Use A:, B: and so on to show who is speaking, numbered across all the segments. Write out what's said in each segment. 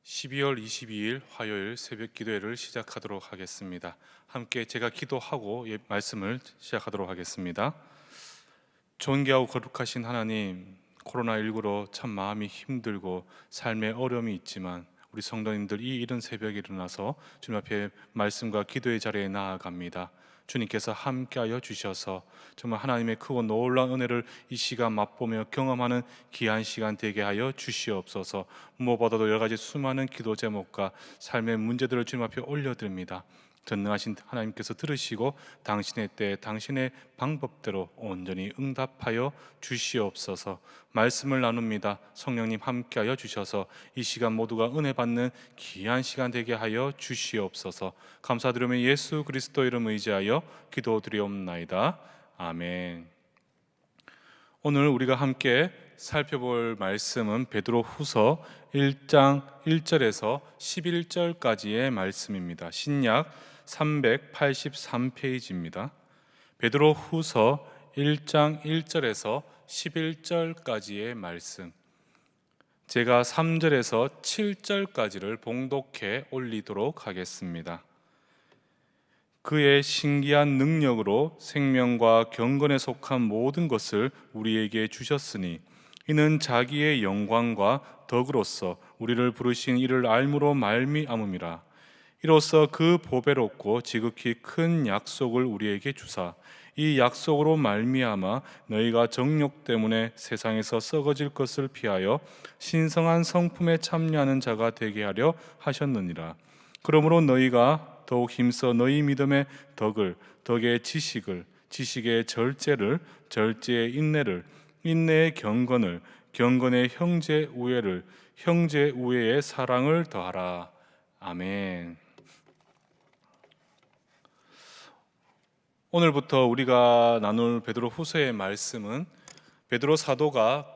A: 12월 22일 화요일 새벽 기도회를 시작하도록 하겠습니다. 함께 제가 기도하고 말씀을 시작하도록 하겠습니다. 존귀하고 거룩하신 하나님, 코로나19로 참 마음이 힘들고 삶에 어려움이 있지만 우리 성도님들 이 이른 새벽에 일어나서 주님 앞에 말씀과 기도의 자리에 나아갑니다. 주님께서 함께하여 주셔서 정말 하나님의 크고 놀라운 은혜를 이 시간 맛보며 경험하는 귀한 시간 되게 하여 주시옵소서. 무엇보다도 여러 가지 수많은 기도 제목과 삶의 문제들을 주님 앞에 올려드립니다. 전능하신 하나님께서 들으시고 당신의 때 당신의 방법대로 온전히 응답하여 주시옵소서. 말씀을 나눕니다. 성령님 함께하여 주셔서 이 시간 모두가 은혜 받는 귀한 시간 되게 하여 주시옵소서. 감사드리며 예수 그리스도 이름 의지하여 기도드리옵나이다. 아멘. 오늘 우리가 함께 살펴볼 말씀은 베드로후서 1장 1절에서 11절까지의 말씀입니다. 신약 383페이지입니다. 베드로후서 1장 1절에서 11절까지의 말씀, 제가 3절에서 7절까지를 봉독해 올리도록 하겠습니다. 그의 신기한 능력으로 생명과 경건에 속한 모든 것을 우리에게 주셨으니 이는 자기의 영광과 덕으로서 우리를 부르신 이를 알므로 말미암음이라. 이로써 그 보배롭고 지극히 큰 약속을 우리에게 주사 이 약속으로 말미암아 너희가 정욕 때문에 세상에서 썩어질 것을 피하여 신성한 성품에 참여하는 자가 되게 하려 하셨느니라. 그러므로 너희가 더욱 힘써 너희 믿음의 덕을, 덕의 지식을, 지식의 절제를, 절제의 인내를, 인내의 경건을, 경건의 형제 우애를, 형제 우애의 사랑을 더하라. 아멘. 오늘부터 우리가 나눌 베드로 후서의 말씀은 베드로 사도가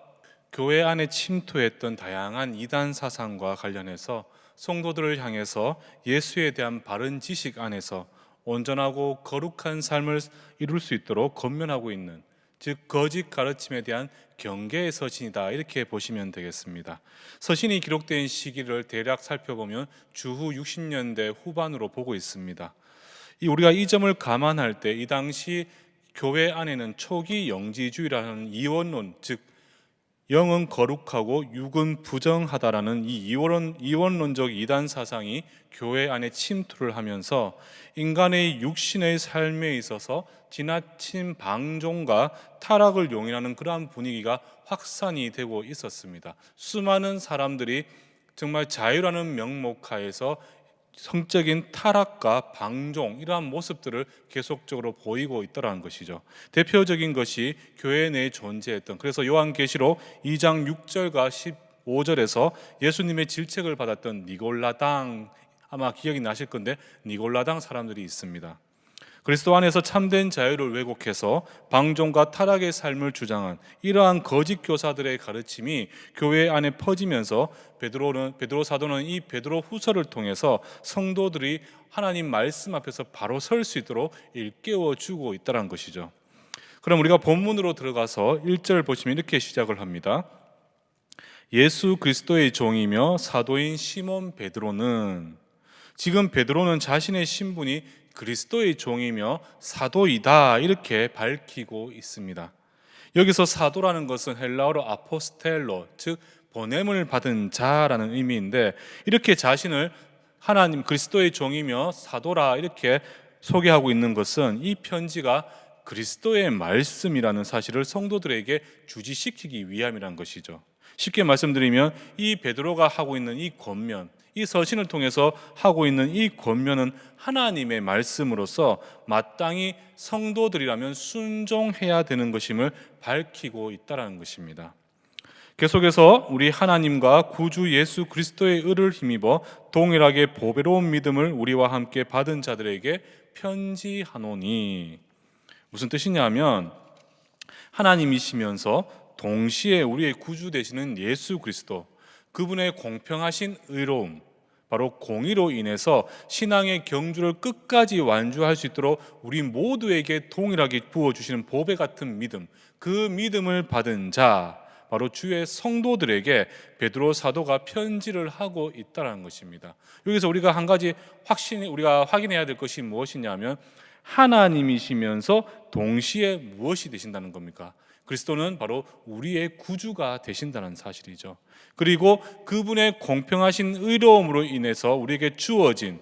A: 교회 안에 침투했던 다양한 이단 사상과 관련해서 성도들을 향해서 예수에 대한 바른 지식 안에서 온전하고 거룩한 삶을 이룰 수 있도록 권면하고 있는, 즉 거짓 가르침에 대한 경계의 서신이다, 이렇게 보시면 되겠습니다. 서신이 기록된 시기를 대략 살펴보면 주후 60년대 후반으로 보고 있습니다. 우리가 이 점을 감안할 때 이 당시 교회 안에는 초기 영지주의라는 이원론, 즉 영은 거룩하고 육은 부정하다라는 이 이원론적 이단 사상이 교회 안에 침투를 하면서 인간의 육신의 삶에 있어서 지나친 방종과 타락을 용인하는 그러한 분위기가 확산이 되고 있었습니다. 수많은 사람들이 정말 자유라는 명목하에서 성적인 타락과 방종, 이러한 모습들을 계속적으로 보이고 있더라는 것이죠. 대표적인 것이 교회 내에 존재했던, 그래서 요한계시록 2장 6절과 15절에서 예수님의 질책을 받았던 니골라당, 아마 기억이 나실 건데 니골라당 사람들이 있습니다. 그리스도 안에서 참된 자유를 왜곡해서 방종과 타락의 삶을 주장한 이러한 거짓 교사들의 가르침이 교회 안에 퍼지면서 베드로 사도는 이 베드로 후서를 통해서 성도들이 하나님 말씀 앞에서 바로 설 수 있도록 일깨워 주고 있다는 것이죠. 그럼 우리가 본문으로 들어가서 1절 보시면 이렇게 시작을 합니다. 예수 그리스도의 종이며 사도인 시몬 베드로는, 지금 베드로는 자신의 신분이 그리스도의 종이며 사도이다, 이렇게 밝히고 있습니다. 여기서 사도라는 것은 헬라어로 아포스텔로, 즉 보냄을 받은 자라는 의미인데, 이렇게 자신을 하나님 그리스도의 종이며 사도라 이렇게 소개하고 있는 것은 이 편지가 그리스도의 말씀이라는 사실을 성도들에게 주지시키기 위함이란 것이죠. 쉽게 말씀드리면 이 베드로가 하고 있는 이 권면, 이 서신을 통해서 하고 있는 이 권면은 하나님의 말씀으로서 마땅히 성도들이라면 순종해야 되는 것임을 밝히고 있다는 것입니다. 계속해서 우리 하나님과 구주 예수 그리스도의 의를 힘입어 동일하게 보배로운 믿음을 우리와 함께 받은 자들에게 편지하노니, 무슨 뜻이냐면 하나님이시면서 동시에 우리의 구주 되시는 예수 그리스도, 그분의 공평하신 의로움, 바로 공의로 인해서 신앙의 경주를 끝까지 완주할 수 있도록 우리 모두에게 동일하게 부어주시는 보배 같은 믿음, 그 믿음을 받은 자, 바로 주의 성도들에게 베드로 사도가 편지를 하고 있다는 것입니다. 여기서 우리가 한 가지 우리가 확인해야 될 것이 무엇이냐면 하나님이시면서 동시에 무엇이 되신다는 겁니까? 그리스도는 바로 우리의 구주가 되신다는 사실이죠. 그리고 그분의 공평하신 의로움으로 인해서 우리에게 주어진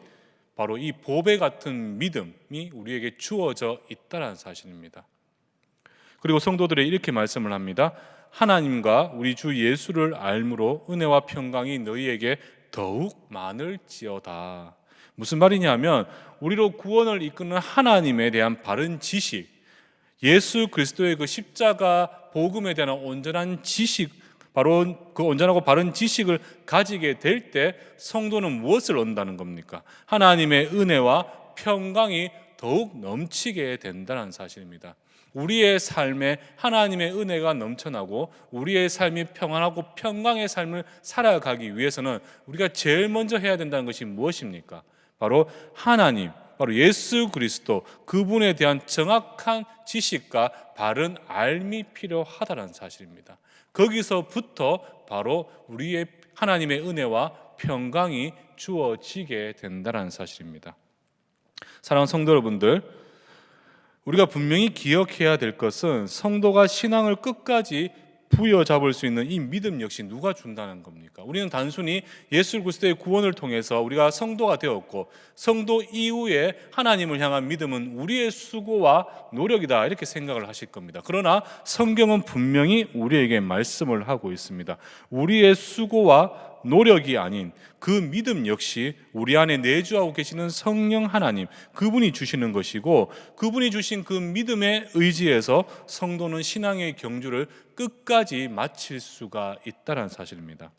A: 바로 이 보배 같은 믿음이 우리에게 주어져 있다는 사실입니다. 그리고 성도들이 이렇게 말씀을 합니다. 하나님과 우리 주 예수를 알므로 은혜와 평강이 너희에게 더욱 많을지어다. 무슨 말이냐면 우리로 구원을 이끄는 하나님에 대한 바른 지식, 예수 그리스도의 그 십자가 복음에 대한 온전한 지식, 바로 그 온전하고 바른 지식을 가지게 될 때 성도는 무엇을 얻는다는 겁니까? 하나님의 은혜와 평강이 더욱 넘치게 된다는 사실입니다. 우리의 삶에 하나님의 은혜가 넘쳐나고 우리의 삶이 평안하고 평강의 삶을 살아가기 위해서는 우리가 제일 먼저 해야 된다는 것이 무엇입니까? 바로 하나님, 바로 예수 그리스도, 그분에 대한 정확한 지식과 바른 알미 필요하다는 사실입니다. 거기서부터 바로 우리의 하나님의 은혜와 평강이 주어지게 된다는 사실입니다. 사랑하는 성도 여러분들, 우리가 분명히 기억해야 될 것은 성도가 신앙을 끝까지 부여잡을 수 있는 이 믿음 역시 누가 준다는 겁니까? 우리는 단순히 예수 그리스도의 구원을 통해서 우리가 성도가 되었고 성도 이후에 하나님을 향한 믿음은 우리의 수고와 노력이다 이렇게 생각을 하실 겁니다. 그러나 성경은 분명히 우리에게 말씀을 하고 있습니다. 우리의 수고와 노력이 아닌 그 믿음 역시 우리 안에 내주하고 계시는 성령 하나님, 그분이 주시는 것이고 그분이 주신 그 믿음에 의지해서 성도는 신앙의 경주를 끝까지 마칠 수가 있다는 사실입니다.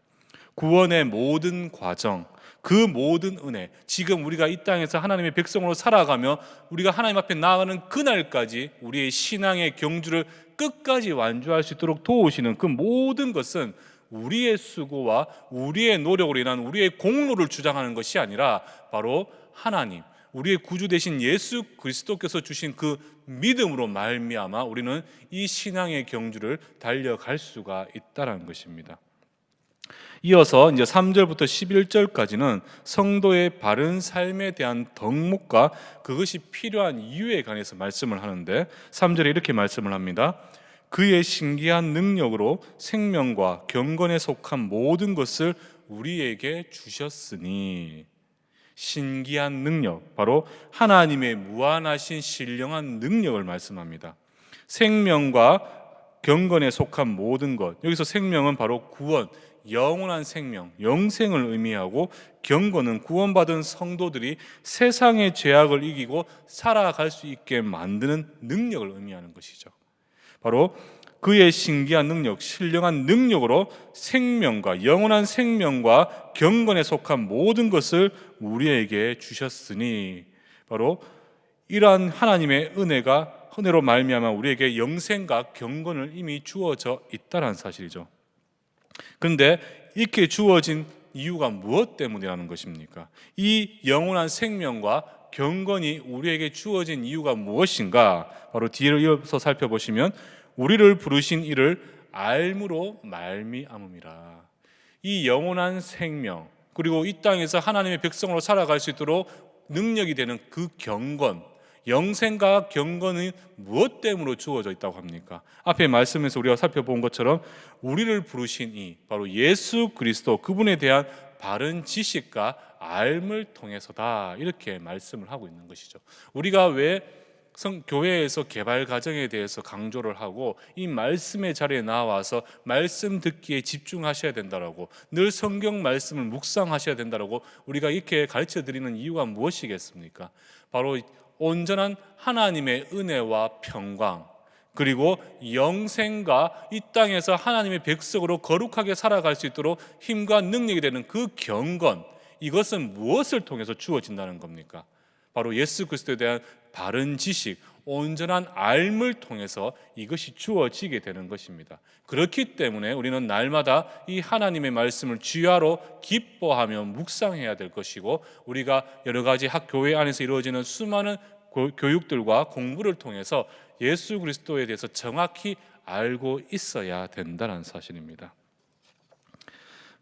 A: 구원의 모든 과정, 그 모든 은혜, 지금 우리가 이 땅에서 하나님의 백성으로 살아가며 우리가 하나님 앞에 나아가는 그날까지 우리의 신앙의 경주를 끝까지 완주할 수 있도록 도우시는 그 모든 것은 우리의 수고와 우리의 노력으로 인한 우리의 공로를 주장하는 것이 아니라 바로 하나님, 우리의 구주 되신 예수 그리스도께서 주신 그 믿음으로 말미암아 우리는 이 신앙의 경주를 달려갈 수가 있다는 것입니다. 이어서 이제 3절부터 11절까지는 성도의 바른 삶에 대한 덕목과 그것이 필요한 이유에 관해서 말씀을 하는데 3절에 이렇게 말씀을 합니다. 그의 신기한 능력으로 생명과 경건에 속한 모든 것을 우리에게 주셨으니, 신기한 능력, 바로 하나님의 무한하신 신령한 능력을 말씀합니다. 생명과 경건에 속한 모든 것, 여기서 생명은 바로 구원, 영원한 생명, 영생을 의미하고 경건은 구원받은 성도들이 세상의 죄악을 이기고 살아갈 수 있게 만드는 능력을 의미하는 것이죠. 바로 그의 신기한 능력, 신령한 능력으로 생명과 영원한 생명과 경건에 속한 모든 것을 우리에게 주셨으니, 바로 이러한 하나님의 은혜로 말미암아 우리에게 영생과 경건을 이미 주어져 있다는 사실이죠. 그런데 이렇게 주어진 이유가 무엇 때문이라는 것입니까? 이 영원한 생명과 경건이 우리에게 주어진 이유가 무엇인가? 바로 뒤를 이어서 살펴보시면 우리를 부르신 이를 알므로 말미암음이라. 이 영원한 생명, 그리고 이 땅에서 하나님의 백성으로 살아갈 수 있도록 능력이 되는 그 경건, 영생과 경건은 무엇 때문에 주어져 있다고 합니까? 앞에 말씀에서 우리가 살펴본 것처럼 우리를 부르신 이, 바로 예수 그리스도, 그분에 대한 바른 지식과 알을 통해서다, 이렇게 말씀을 하고 있는 것이죠. 우리가 왜 교회에서 개발 과정에 대해서 강조를 하고 이 말씀의 자리에 나와서 말씀 듣기에 집중하셔야 된다라고, 늘 성경 말씀을 묵상하셔야 된다라고 우리가 이렇게 가르쳐 드리는 이유가 무엇이겠습니까? 바로 온전한 하나님의 은혜와 평강, 그리고 영생과 이 땅에서 하나님의 백성으로 거룩하게 살아갈 수 있도록 힘과 능력이 되는 그 경건, 이것은 무엇을 통해서 주어진다는 겁니까? 바로 예수 그리스도에 대한 바른 지식, 온전한 알을 통해서 이것이 주어지게 되는 것입니다. 그렇기 때문에 우리는 날마다 이 하나님의 말씀을 주야로 기뻐하며 묵상해야 될 것이고, 우리가 여러 가지 교회 안에서 이루어지는 수많은 교육들과 공부를 통해서 예수 그리스도에 대해서 정확히 알고 있어야 된다는 사실입니다.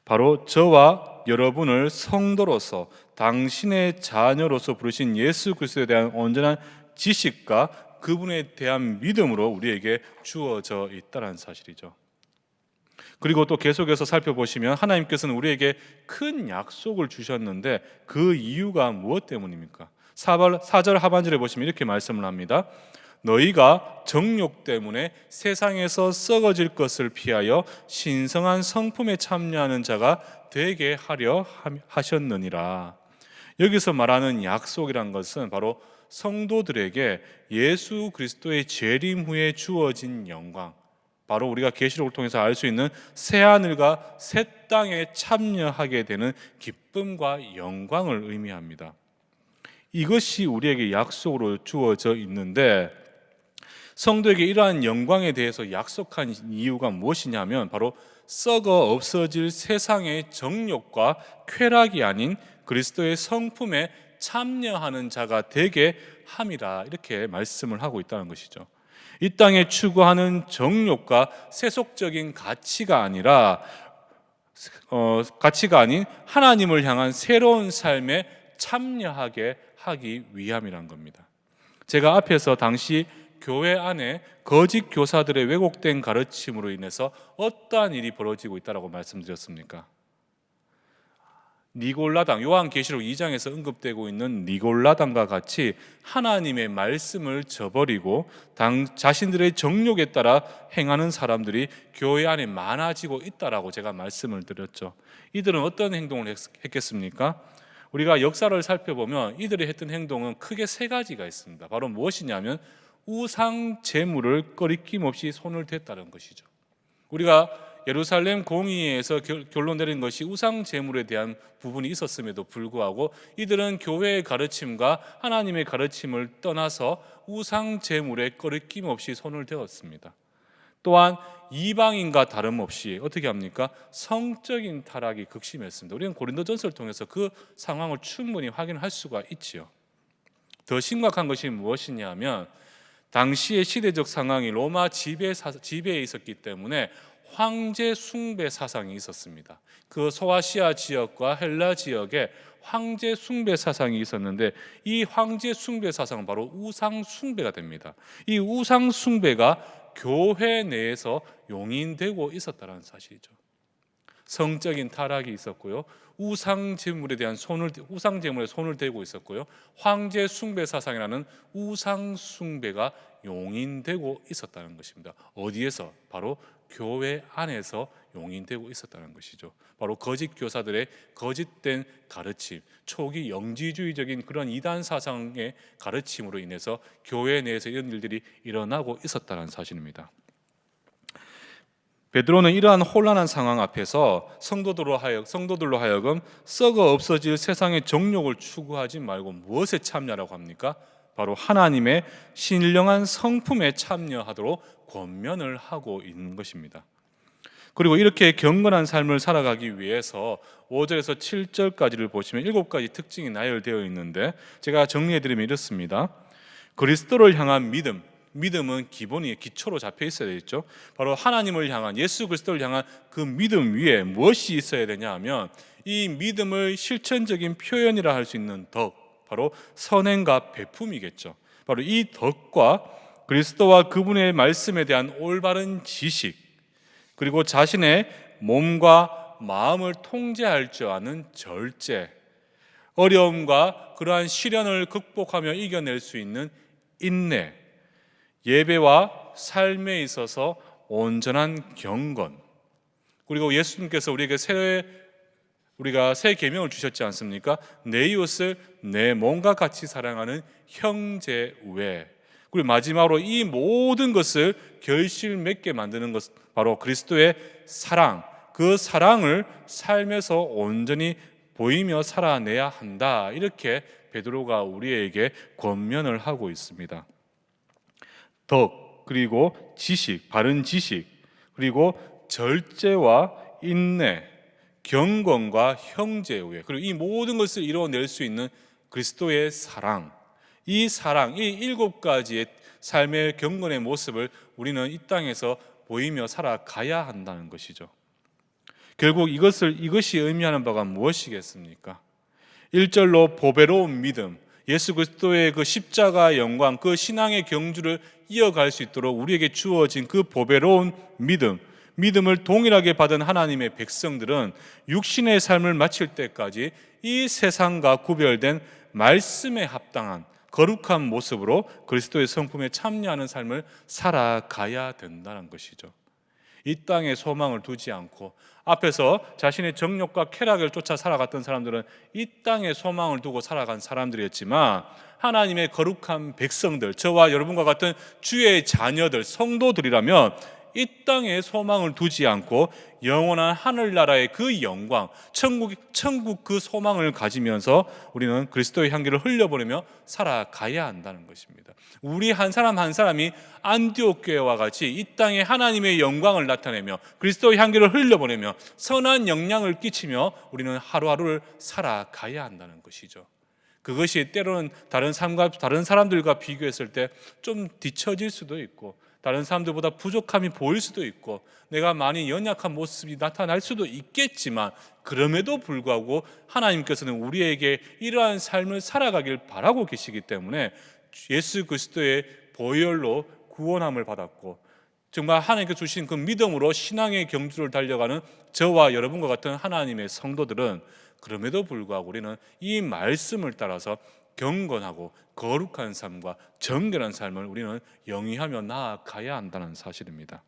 A: 바로 저와 여러분을 성도로서 당신의 자녀로서 부르신 예수 그리스도에 대한 온전한 지식과 그분에 대한 믿음으로 우리에게 주어져 있다는 사실이죠. 그리고 또 계속해서 살펴보시면 하나님께서는 우리에게 큰 약속을 주셨는데 그 이유가 무엇 때문입니까? 4절 하반절에 보시면 이렇게 말씀을 합니다. 너희가 정욕 때문에 세상에서 썩어질 것을 피하여 신성한 성품에 참여하는 자가 되게 하려 하셨느니라. 여기서 말하는 약속이란 것은 바로 성도들에게 예수 그리스도의 재림 후에 주어진 영광, 바로 우리가 계시록을 통해서 알 수 있는 새 하늘과 새 땅에 참여하게 되는 기쁨과 영광을 의미합니다. 이것이 우리에게 약속으로 주어져 있는데 성도에게 이러한 영광에 대해서 약속한 이유가 무엇이냐면 바로 썩어 없어질 세상의 정욕과 쾌락이 아닌 그리스도의 성품에 참여하는 자가 되게 함이라, 이렇게 말씀을 하고 있다는 것이죠. 이 땅에 추구하는 정욕과 세속적인 가치가 아닌 하나님을 향한 새로운 삶에 참여하게 하기 위함이란 겁니다. 제가 앞에서 당시 교회 안에 거짓 교사들의 왜곡된 가르침으로 인해서 어떠한 일이 벌어지고 있다고 말씀드렸습니까? 니골라당, 요한계시록 2장에서 언급되고 있는 니골라당과 같이 하나님의 말씀을 저버리고 자신들의 정욕에 따라 행하는 사람들이 교회 안에 많아지고 있다라고 제가 말씀을 드렸죠. 이들은 어떤 행동을 했겠습니까? 우리가 역사를 살펴보면 이들이 했던 행동은 크게 세 가지가 있습니다. 바로 무엇이냐면 우상 제물을 꺼리낌 없이 손을 댔다는 것이죠. 우리가 예루살렘 공의회에서 결론 내린 것이 우상 제물에 대한 부분이 있었음에도 불구하고 이들은 교회의 가르침과 하나님의 가르침을 떠나서 우상 제물에 꺼리낌 없이 손을 대었습니다. 또한 이방인과 다름없이 어떻게 합니까? 성적인 타락이 극심했습니다. 우리는 고린도전서를 통해서 그 상황을 충분히 확인할 수가 있지요. 더 심각한 것이 무엇이냐면 당시의 시대적 상황이 로마 지배에 있었기 때문에 황제 숭배 사상이 있었습니다. 그 소아시아 지역과 헬라 지역에 황제 숭배 사상이 있었는데 이 황제 숭배 사상은 바로 우상 숭배가 됩니다. 이 우상 숭배가 교회 내에서 용인되고 있었다는 사실이죠. 성적인 타락이 있었고요. 우상 제물에 손을 대고 있었고요. 황제 숭배 사상이라는 우상 숭배가 용인되고 있었다는 것입니다. 어디에서? 바로 교회 안에서 용인되고 있었다는 것이죠. 바로 거짓 교사들의 거짓된 가르침, 초기 영지주의적인 그런 이단 사상의 가르침으로 인해서 교회 내에서 이런 일들이 일어나고 있었다는 사실입니다. 베드로는 이러한 혼란한 상황 앞에서 성도들로 하여금 썩어 없어질 세상의 정욕을 추구하지 말고 무엇에 참여하라고 합니까? 바로 하나님의 신령한 성품에 참여하도록 권면을 하고 있는 것입니다. 그리고 이렇게 경건한 삶을 살아가기 위해서 5절에서 7절까지를 보시면 7가지 특징이 나열되어 있는데 제가 정리해드리면 이렇습니다. 그리스도를 향한 믿음은 기초로 잡혀 있어야 되겠죠. 바로 하나님을 향한, 예수 그리스도를 향한 그 믿음 위에 무엇이 있어야 되냐 하면 이 믿음의 실천적인 표현이라 할 수 있는 덕, 바로 선행과 베품이겠죠. 바로 이 덕과 그리스도와 그분의 말씀에 대한 올바른 지식, 그리고 자신의 몸과 마음을 통제할 줄 아는 절제, 어려움과 그러한 시련을 극복하며 이겨낼 수 있는 인내, 예배와 삶에 있어서 온전한 경건, 그리고 예수님께서 우리가 새 계명을 주셨지 않습니까? 내 이웃을 내 몸과 같이 사랑하는 형제외, 그리고 마지막으로 이 모든 것을 결실 맺게 만드는 것, 바로 그리스도의 사랑, 그 사랑을 삶에서 온전히 보이며 살아내야 한다. 이렇게 베드로가 우리에게 권면을 하고 있습니다. 덕, 그리고 지식, 바른 지식, 그리고 절제와 인내, 경건과 형제의, 그리고 이 모든 것을 이루어낼 수 있는 그리스도의 사랑, 이 7가지의 삶의 경건의 모습을 우리는 이 땅에서 보이며 살아가야 한다는 것이죠. 결국 이것이 의미하는 바가 무엇이겠습니까? 1절로 보배로운 믿음, 예수 그리스도의 그 십자가 영광, 그 신앙의 경주를 이어갈 수 있도록 우리에게 주어진 그 보배로운 믿음을 동일하게 받은 하나님의 백성들은 육신의 삶을 마칠 때까지 이 세상과 구별된 말씀에 합당한 거룩한 모습으로 그리스도의 성품에 참여하는 삶을 살아가야 된다는 것이죠. 이 땅에 소망을 두지 않고 앞에서 자신의 정욕과 쾌락을 쫓아 살아갔던 사람들은 이 땅에 소망을 두고 살아간 사람들이었지만, 하나님의 거룩한 백성들, 저와 여러분과 같은 주의 자녀들, 성도들이라면 이 땅에 소망을 두지 않고 영원한 하늘나라의 그 영광, 천국 그 소망을 가지면서 우리는 그리스도의 향기를 흘려보내며 살아가야 한다는 것입니다. 우리 한 사람 한 사람이 안디옥 교회와 같이 이 땅에 하나님의 영광을 나타내며 그리스도의 향기를 흘려보내며 선한 영향을 끼치며 우리는 하루하루를 살아가야 한다는 것이죠. 그것이 때로는 다른 사람들과 비교했을 때 좀 뒤처질 수도 있고, 다른 사람들보다 부족함이 보일 수도 있고, 내가 많이 연약한 모습이 나타날 수도 있겠지만, 그럼에도 불구하고 하나님께서는 우리에게 이러한 삶을 살아가길 바라고 계시기 때문에 예수 그리스도의 보혈로 구원함을 받았고, 정말 하나님께 주신 그 믿음으로 신앙의 경주를 달려가는 저와 여러분과 같은 하나님의 성도들은 그럼에도 불구하고 우리는 이 말씀을 따라서 경건하고 거룩한 삶과 정결한 삶을 우리는 영위하며 나아가야 한다는 사실입니다.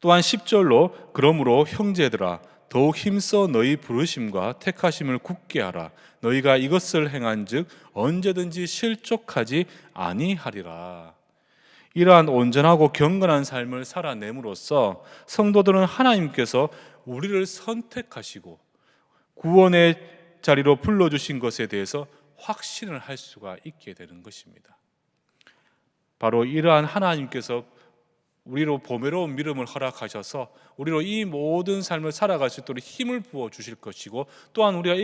A: 또한 10절로 그러므로 형제들아 더욱 힘써 너희 부르심과 택하심을 굳게 하라. 너희가 이것을 행한즉 언제든지 실족하지 아니하리라. 이러한 온전하고 경건한 삶을 살아냄으로써 성도들은 하나님께서 우리를 선택하시고 구원의 자리로 불러주신 것에 대해서 확신을 할 수가 있게 되는 것입니다. 바로 이러한 하나님께서 우리로 보배로운 믿음을 허락하셔서 우리로 이 모든 삶을 살아갈 수 있도록 힘을 부어 주실 것이고, 또한 우리가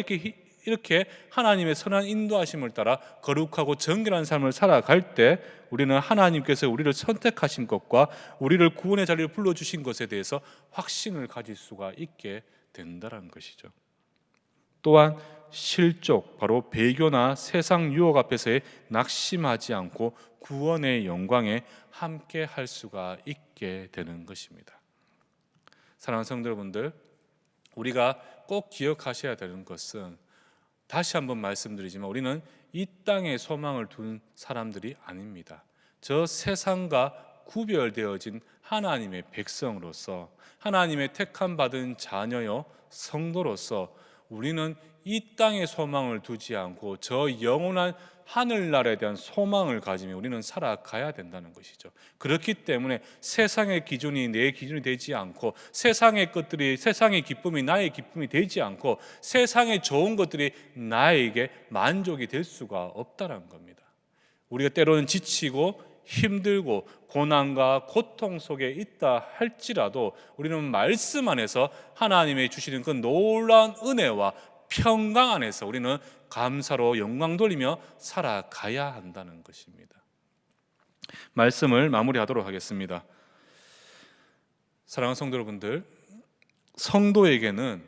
A: 이렇게 하나님의 선한 인도하심을 따라 거룩하고 정결한 삶을 살아갈 때 우리는 하나님께서 우리를 선택하신 것과 우리를 구원의 자리로 불러주신 것에 대해서 확신을 가질 수가 있게 된다는 것이죠. 또한 실족, 바로 배교나 세상 유혹 앞에서의 낙심하지 않고 구원의 영광에 함께 할 수가 있게 되는 것입니다. 사랑하는 성도 여러분들, 우리가 꼭 기억하셔야 되는 것은, 다시 한번 말씀드리지만 우리는 이 땅에 소망을 둔 사람들이 아닙니다. 저 세상과 구별되어진 하나님의 백성으로서, 하나님의 택함 받은 자녀요 성도로서 우리는 이 땅에 소망을 두지 않고 저 영원한 하늘나라에 대한 소망을 가지며 우리는 살아가야 된다는 것이죠. 그렇기 때문에 세상의 기준이 내 기준이 되지 않고, 세상의 것들이, 세상의 기쁨이 나의 기쁨이 되지 않고, 세상의 좋은 것들이 나에게 만족이 될 수가 없다는 겁니다. 우리가 때로는 지치고 힘들고 고난과 고통 속에 있다 할지라도 우리는 말씀 안에서 하나님의 주시는 그 놀라운 은혜와 평강 안에서 우리는 감사로 영광 돌리며 살아가야 한다는 것입니다. 말씀을 마무리하도록 하겠습니다. 사랑하는 성도 여러분들, 성도에게는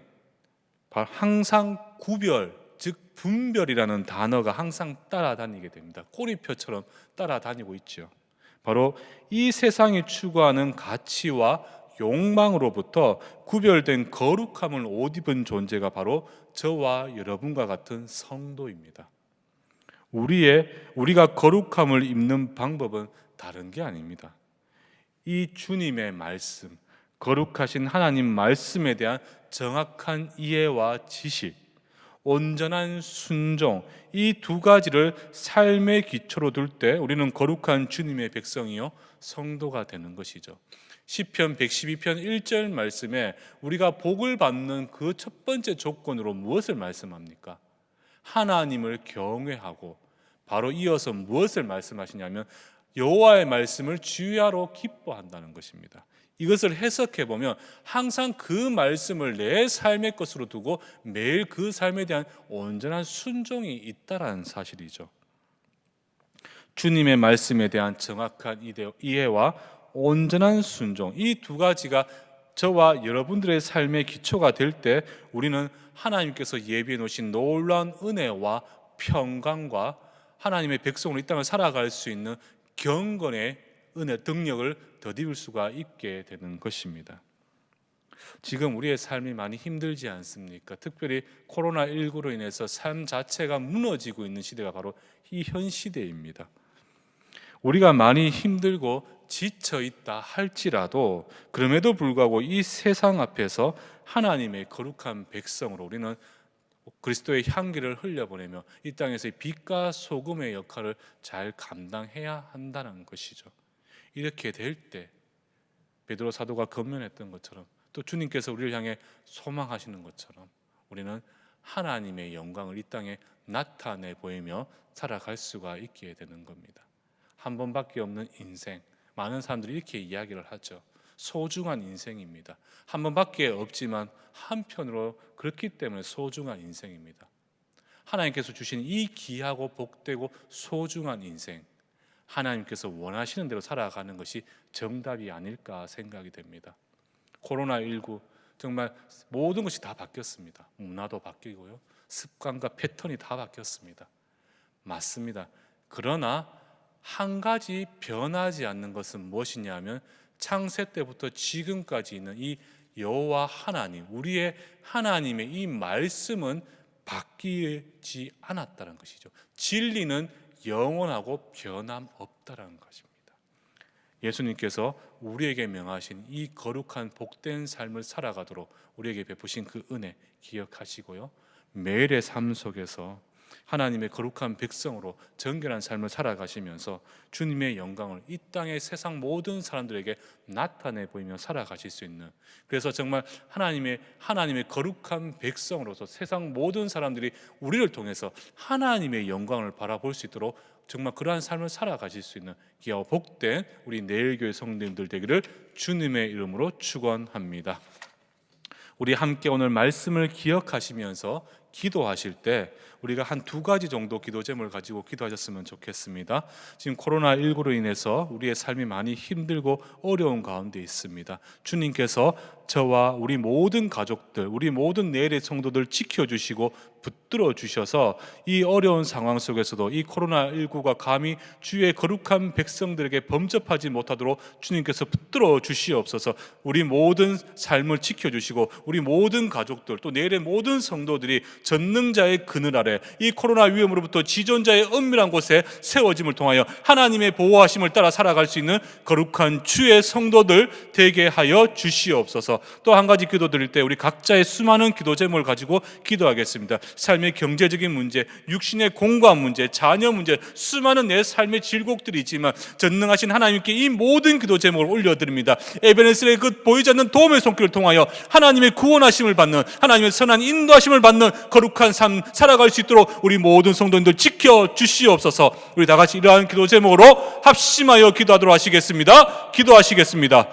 A: 항상 구별, 즉 분별이라는 단어가 항상 따라다니게 됩니다. 꼬리표처럼 따라다니고 있죠. 바로 이 세상이 추구하는 가치와 욕망으로부터 구별된 거룩함을 옷 입은 존재가 바로 저와 여러분과 같은 성도입니다. 우리가 거룩함을 입는 방법은 다른 게 아닙니다. 이 주님의 말씀, 거룩하신 하나님 말씀에 대한 정확한 이해와 지식, 온전한 순종, 이 두 가지를 삶의 기초로 둘 때 우리는 거룩한 주님의 백성이요 성도가 되는 것이죠. 시편 112편 1절 말씀에 우리가 복을 받는 그 첫 번째 조건으로 무엇을 말씀합니까? 하나님을 경외하고, 바로 이어서 무엇을 말씀하시냐면 여호와의 말씀을 주야로 기뻐한다는 것입니다. 이것을 해석해 보면 항상 그 말씀을 내 삶의 것으로 두고 매일 그 삶에 대한 온전한 순종이 있다라는 사실이죠. 주님의 말씀에 대한 정확한 이해와 온전한 순종, 이 두 가지가 저와 여러분들의 삶의 기초가 될 때 우리는 하나님께서 예비해 놓으신 놀라운 은혜와 평강과 하나님의 백성으로 이 땅을 살아갈 수 있는 경건의 은혜, 능력을 덧입을 수가 있게 되는 것입니다. 지금 우리의 삶이 많이 힘들지 않습니까? 특별히 코로나19로 인해서 삶 자체가 무너지고 있는 시대가 바로 이 현 시대입니다. 우리가 많이 힘들고 지쳐 있다 할지라도 그럼에도 불구하고 이 세상 앞에서 하나님의 거룩한 백성으로 우리는 그리스도의 향기를 흘려보내며 이 땅에서의 빛과 소금의 역할을 잘 감당해야 한다는 것이죠. 이렇게 될 때 베드로 사도가 권면했던 것처럼 또 주님께서 우리를 향해 소망하시는 것처럼 우리는 하나님의 영광을 이 땅에 나타내 보이며 살아갈 수가 있게 되는 겁니다. 한 번밖에 없는 인생, 많은 사람들이 이렇게 이야기를 하죠. 소중한 인생입니다. 한 번밖에 없지만 한편으로 그렇기 때문에 소중한 인생입니다. 하나님께서 주신 이 귀하고 복되고 소중한 인생, 하나님께서 원하시는 대로 살아가는 것이 정답이 아닐까 생각이 됩니다. 코로나19 정말 모든 것이 다 바뀌었습니다. 문화도 바뀌고요, 습관과 패턴이 다 바뀌었습니다. 맞습니다. 그러나 한 가지 변하지 않는 것은 무엇이냐 하면 창세 때부터 지금까지 있는 이 여호와 하나님, 우리의 하나님의 이 말씀은 바뀌지 않았다는 것이죠. 진리는 영원하고 변함없다는 것입니다. 예수님께서 우리에게 명하신 이 거룩한 복된 삶을 살아가도록 우리에게 베푸신 그 은혜 기억하시고요, 매일의 삶 속에서 하나님의 거룩한 백성으로 정결한 삶을 살아가시면서 주님의 영광을 이 땅의 세상 모든 사람들에게 나타내 보이며 살아가실 수 있는, 그래서 정말 하나님의 거룩한 백성으로서 세상 모든 사람들이 우리를 통해서 하나님의 영광을 바라볼 수 있도록 정말 그러한 삶을 살아가실 수 있는 귀하고 복된 우리 내일교회 성도님들 되기를 주님의 이름으로 축원합니다. 우리 함께 오늘 말씀을 기억하시면서 기도하실 때 우리가 한 두 가지 정도 기도 제목을 가지고 기도하셨으면 좋겠습니다. 지금 코로나19로 인해서 우리의 삶이 많이 힘들고 어려운 가운데 있습니다. 주님께서 저와 우리 모든 가족들, 우리 모든 내일의 성도들 지켜주시고 붙들어 주셔서 이 어려운 상황 속에서도 이 코로나19가 감히 주의 거룩한 백성들에게 범접하지 못하도록 주님께서 붙들어 주시옵소서. 우리 모든 삶을 지켜주시고 우리 모든 가족들 또 내일의 모든 성도들이 전능자의 그늘 아래 이 코로나 위험으로부터 지존자의 은밀한 곳에 세워짐을 통하여 하나님의 보호하심을 따라 살아갈 수 있는 거룩한 주의 성도들 되게 하여 주시옵소서. 또 한 가지 기도드릴 때 우리 각자의 수많은 기도 제목을 가지고 기도하겠습니다. 삶의 경제적인 문제, 육신의 공간 문제, 자녀 문제, 수많은 내 삶의 질곡들이 있지만 전능하신 하나님께 이 모든 기도 제목을 올려드립니다. 에베네셀의 그 보이지 않는 도움의 손길을 통하여 하나님의 구원하심을 받는, 하나님의 선한 인도하심을 받는 거룩한 삶 살아갈 수 있도록 우리 모든 성도님들 지켜주시옵소서. 우리 다 같이 이러한 기도 제목으로 합심하여 기도하도록 하시겠습니다. 기도하시겠습니다.